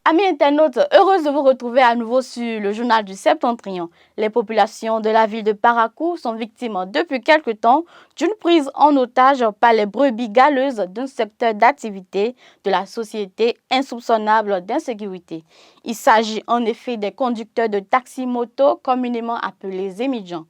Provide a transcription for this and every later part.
Amis internautes, heureuse de vous retrouver à nouveau sur le journal du Septentrion. Les populations de la ville de Parakou sont victimes depuis quelque temps d'une prise en otage par les brebis galeuses d'un secteur d'activité de la société insoupçonnable d'insécurité. Il s'agit en effet des conducteurs de taxi-moto communément appelés émigrants.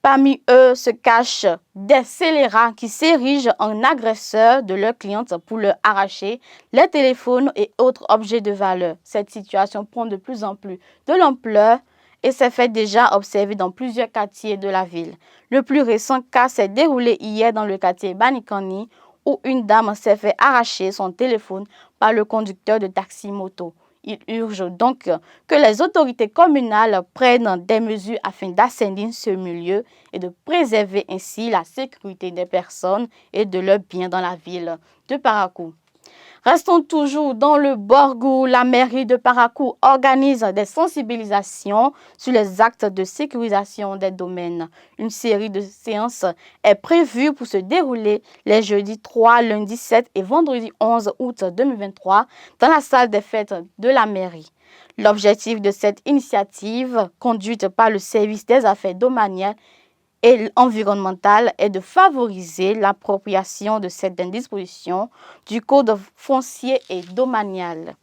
Parmi eux se cachent des scélérats qui s'érigent en agresseurs de leurs clientes pour leur arracher les téléphones et autres objets de valeur. Cette situation prend de plus en plus de l'ampleur et s'est fait déjà observer dans plusieurs quartiers de la ville. Le plus récent cas s'est déroulé hier dans le quartier Banikani où une dame s'est fait arracher son téléphone par le conducteur de taxi-moto. Il urge donc que les autorités communales prennent des mesures afin d'assainir ce milieu et de préserver ainsi la sécurité des personnes et de leurs biens dans la ville de Parakou. Restons toujours dans le Borgou. La mairie de Parakou organise des sensibilisations sur les actes de sécurisation des domaines. Une série de séances est prévue pour se dérouler les jeudis 3, lundi 7 et vendredi 11 août 2023 dans la salle des fêtes de la mairie. L'objectif de cette initiative, conduite par le service des affaires domaniales et environnementale, est de favoriser l'appropriation de certaines dispositions du code foncier et domanial.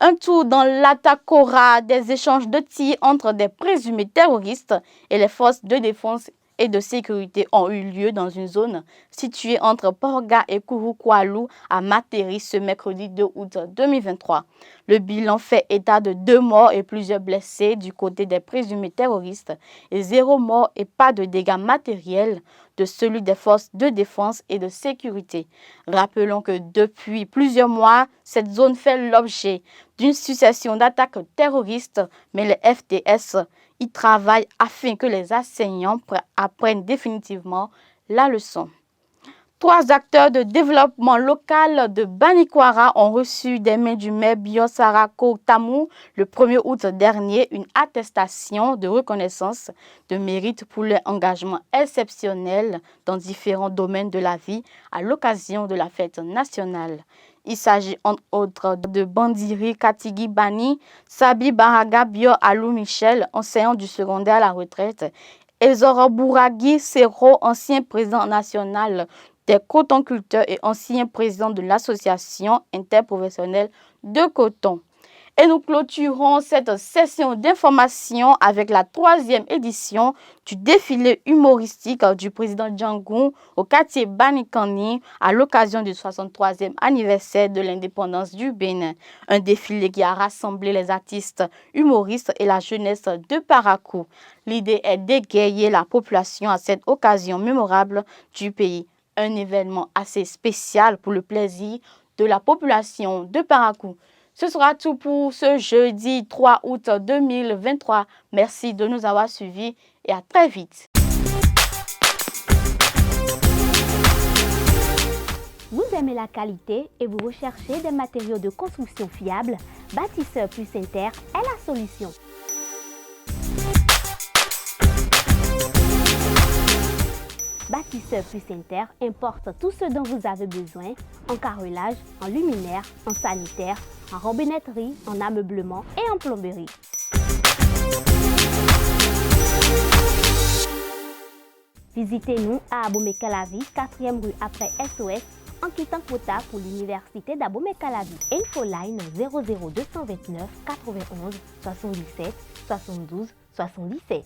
Un tour dans l'Atakora, des échanges de tirs entre des présumés terroristes et les forces de défense et de sécurité ont eu lieu dans une zone située entre Porga et Kouroukwalou à Materi ce mercredi 2 août 2023. Le bilan fait état de 2 morts et plusieurs blessés du côté des présumés terroristes et 0 mort et pas de dégâts matériels de celui des forces de défense et de sécurité. Rappelons que depuis plusieurs mois, cette zone fait l'objet d'une succession d'attaques terroristes, mais les FDS y travaillent afin que les enseignants apprennent définitivement la leçon. 3 acteurs de développement local de Banikwara ont reçu des mains du maire Biosarako Tamou le 1er août dernier une attestation de reconnaissance de mérite pour leur engagement exceptionnel dans différents domaines de la vie à l'occasion de la fête nationale. Il s'agit entre autres de Bandiri Katigi Bani, Sabi Baraga Bio Alou Michel, enseignant du secondaire à la retraite, et Zoro Bouragui Sero, ancien président national des cotonculteurs et ancien président de l'association interprofessionnelle de coton. Et nous clôturons cette session d'information avec la 3e édition du défilé humoristique du président Django au quartier Banikani à l'occasion du 63e anniversaire de l'indépendance du Bénin. Un défilé qui a rassemblé les artistes humoristes et la jeunesse de Parakou. L'idée est d'égayer la population à cette occasion mémorable du pays. Un événement assez spécial pour le plaisir de la population de Parakou. Ce sera tout pour ce jeudi 3 août 2023. Merci de nous avoir suivis et à très vite. Vous aimez la qualité et vous recherchez des matériaux de construction fiables? Bâtisseur plus Inter est la solution. Bâtisseur plus Inter importe tout ce dont vous avez besoin en carrelage, en luminaire, en sanitaire, en robinetterie, en ameublement et en plomberie. Visitez-nous à Abomey-Calavi, 4e rue après SOS, en quittant Kota pour l'université d'Abomey-Calavi. Infoline 00229 91 77 72 77.